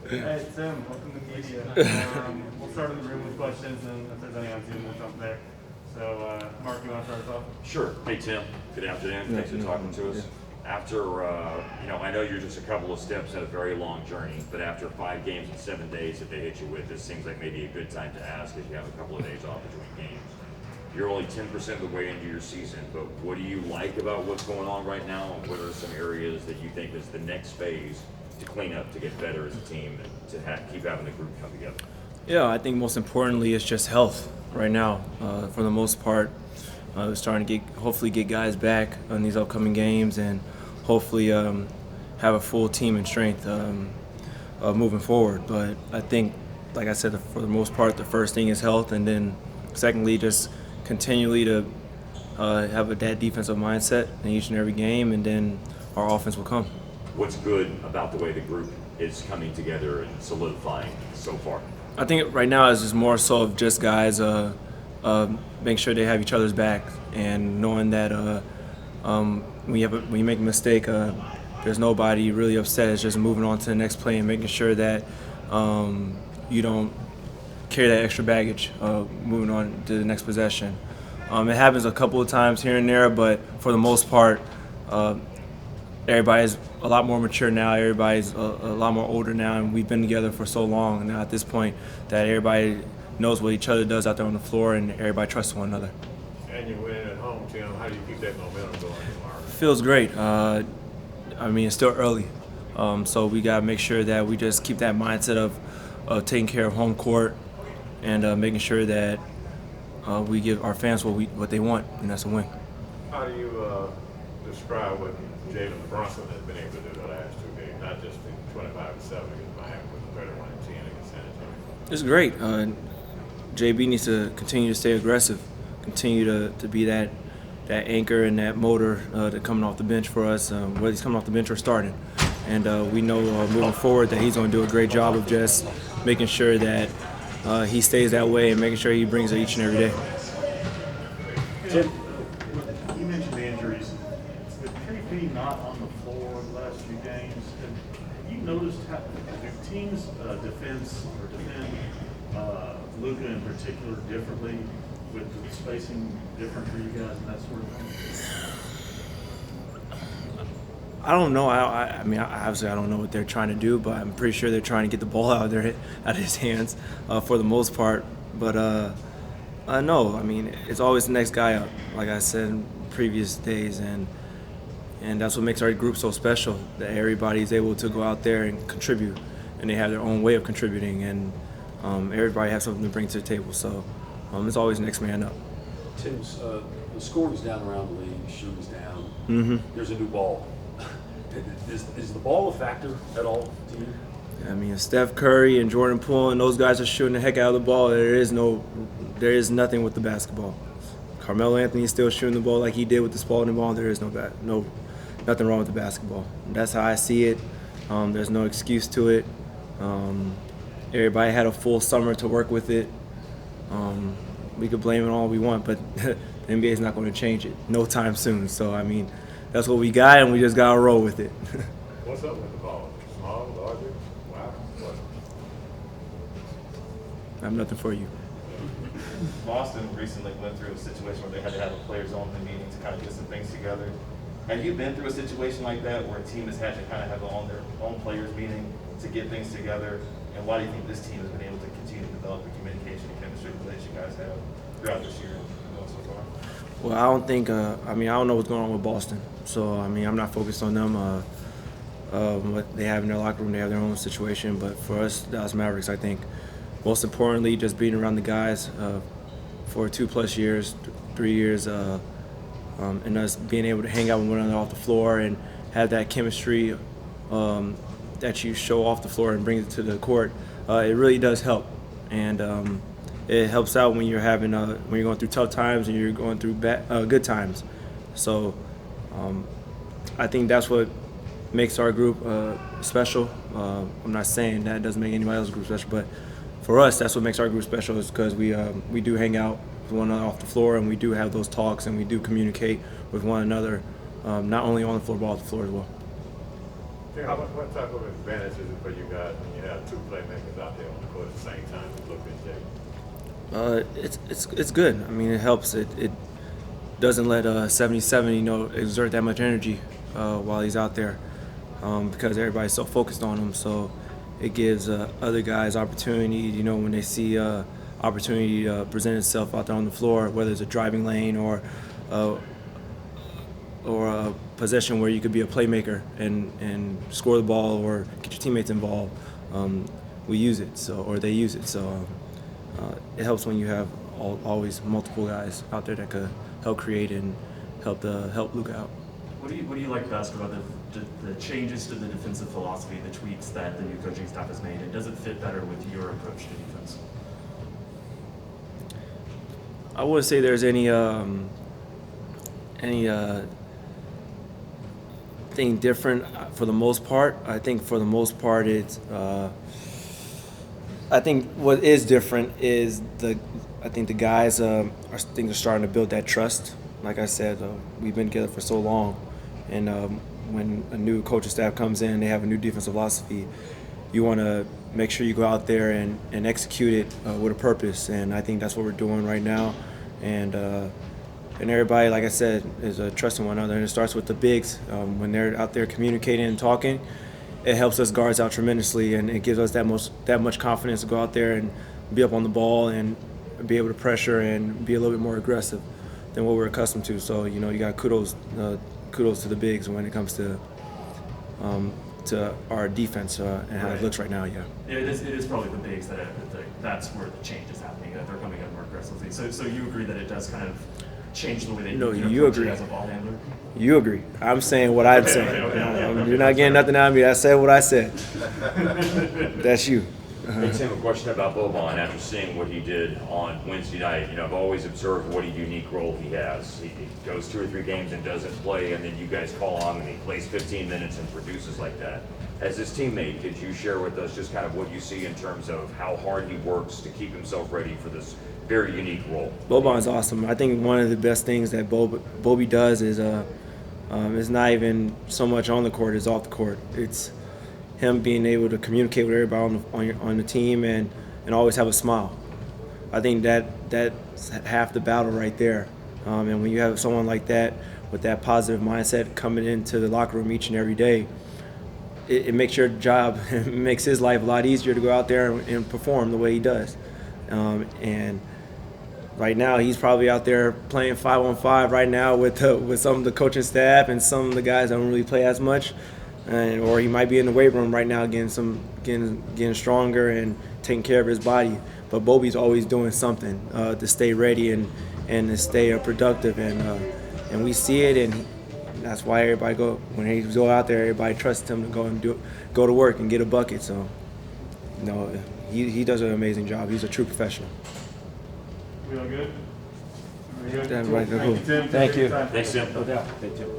Hey, Tim, welcome to media. We'll start in the room with questions, and if there's any on Zoom, we'll jump there. So, Mark, you want to start us off? Sure. Hey, Tim. Good afternoon. Thanks for talking to us. After, I know you're just a couple of steps in a very long journey, but after 5 games in 7 days that they hit you with, this seems like maybe a good time to ask as you have a couple of days off between games. You're only 10% of the way into your season, but what do you like about what's going on right now, and what are some areas that you think is the next phase to clean up, to get better as a team, and to keep having the group come together? Yeah, I think most importantly it's just health right now. For the most part, we're starting to hopefully get guys back on these upcoming games, and hopefully have a full team and strength moving forward. But I think, like I said, for the most part, the first thing is health, and then secondly, just continually to have that defensive mindset in each and every game, and then our offense will come. What's good about the way the group is coming together and solidifying so far? I think right now it's just more so of just guys making sure they have each other's back, and knowing that when you make a mistake, there's nobody really upset. It's just moving on to the next play and making sure that you don't carry that extra baggage moving on to the next possession. It happens a couple of times here and there, but for the most part, everybody's a lot more mature now. Everybody's a lot more older now, and we've been together for so long now at this point that everybody knows what each other does out there on the floor, and everybody trusts one another. And you're winning at home, Tim. How do you keep that momentum going tomorrow? Feels great. It's still early, so we got to make sure that we just keep that mindset of taking care of home court and making sure that we give our fans what they want, and that's a win. How do you describe what Jaylen Brunson has been able to do the last 2 games, not just in 25-7 against Miami, but 31-10 against San Antonio? It's great. JB needs to continue to stay aggressive, continue to be that anchor and that motor to coming off the bench for us, whether he's coming off the bench or starting. And we know moving forward that he's going to do a great job of just making sure that he stays that way and making sure he brings it each and every day. Tim, you mentioned the injuries. With KP not on the floor the last few games, have you noticed how do teams defend Luka in particular differently, with the spacing different for you guys and that sort of thing? I don't know. Obviously I don't know what they're trying to do, but I'm pretty sure they're trying to get the ball out of his hands for the most part. But no, it's always the next guy up, like I said in previous days, and that's what makes our group so special, that everybody's able to go out there and contribute, and they have their own way of contributing, and everybody has something to bring to the table. So it's always next man up. Tim's, the scoring's down around the league, shooting's down. Mm-hmm. There's a new ball. Is the ball a factor at all to you? Steph Curry and Jordan Poole and those guys are shooting the heck out of the ball. There is nothing with the basketball. Carmelo Anthony is still shooting the ball like he did with the Spalding ball. There is nothing wrong with the basketball. That's how I see it. There's no excuse to it. Everybody had a full summer to work with it. We could blame it all we want, but the NBA is not going to change it no time soon. So that's what we got, and we just got to roll with it. What's up with the ball? Small, larger? Wow. What? I have nothing for you. Boston recently went through a situation where they had to have a players-only meeting to kind of get some things together. Have you been through a situation like that where a team has had to kind of have their own players meeting to get things together? And why do you think this team has been able to continue to develop the communication and chemistry that you guys have throughout this year and so far? Well, I don't think. I don't know what's going on with Boston. So I'm not focused on them. What they have in their locker room, they have their own situation. But for us, Dallas Mavericks, I think most importantly, just being around the guys for 2+ years, 3 years, and us being able to hang out with one another off the floor and have that chemistry that you show off the floor and bring it to the court. It really does help, and it helps out when you're going through tough times and you're going through good times. So I think that's what makes our group special. I'm not saying that doesn't make anybody else's group special, but for us, that's what makes our group special, is because we do hang out with one another off the floor, and we do have those talks, and we do communicate with one another, not only on the floor, but off the floor as well. Tim, what type of advantage is it for you guys when you have two playmakers out there on the court at the same time to look at Jaylen? It's good. I mean, it helps. It doesn't let 77, exert that much energy while he's out there because everybody's so focused on him. So it gives other guys opportunity. When they see opportunity present itself out there on the floor, whether it's a driving lane or a possession where you could be a playmaker and score the ball or get your teammates involved. We use it, or they use it. So it helps when you have always multiple guys out there that could help create and help Luka out. What do you like best about the changes to the defensive philosophy, the tweaks that the new coaching staff has made, and does it fit better with your approach to defense? I wouldn't say there's any thing different for the most part. I think for the most part it's I think what is different is the guys are starting to build that trust. Like I said, we've been together for so long, and when a new coaching staff comes in, they have a new defensive philosophy. You want to make sure you go out there and execute it with a purpose, and I think that's what we're doing right now. And everybody, like I said, is trusting one another, and it starts with the bigs. When they're out there communicating and talking, it helps us guards out tremendously, and it gives us that much confidence to go out there and be up on the ball and be able to pressure and be a little bit more aggressive than what we're accustomed to. So you got kudos to the bigs when it comes to our defense and how it looks right now. Yeah. It is probably the bigs that's where the change is happening. They're coming in more aggressively. So you agree that it does kind of change the way they you approach agree it as a ball handler? You agree. I'm saying what I'm saying. Okay. You're not getting nothing out of me. I said what I said. That's you. Hey, Tim, a question about Bobo. After seeing what he did on Wednesday night, I've always observed what a unique role he has. He goes 2 or 3 games and doesn't play, and then you guys call on him and he plays 15 minutes and produces like that. As his teammate, could you share with us just kind of what you see in terms of how hard he works to keep himself ready for this very unique role? Bobo is awesome. I think one of the best things that Bobby does is it's not even so much on the court, it's off the court. It's him being able to communicate with everybody on the team and always have a smile. I think that's half the battle right there. And when you have someone like that with that positive mindset coming into the locker room each and every day, it makes your job, it makes his life a lot easier to go out there and perform the way he does. And right now, he's probably out there playing 5-on-5 right now with some of the coaching staff and some of the guys that don't really play as much. Or he might be in the weight room right now getting stronger and taking care of his body. But Bobby's always doing something to stay ready and to stay productive, and we see it, and that's why when he go out there, everybody trusts him to go to work and get a bucket. So, he does an amazing job. He's a true professional. We all good? Cool. Thank you. Thanks, Tim. No doubt. Thank you.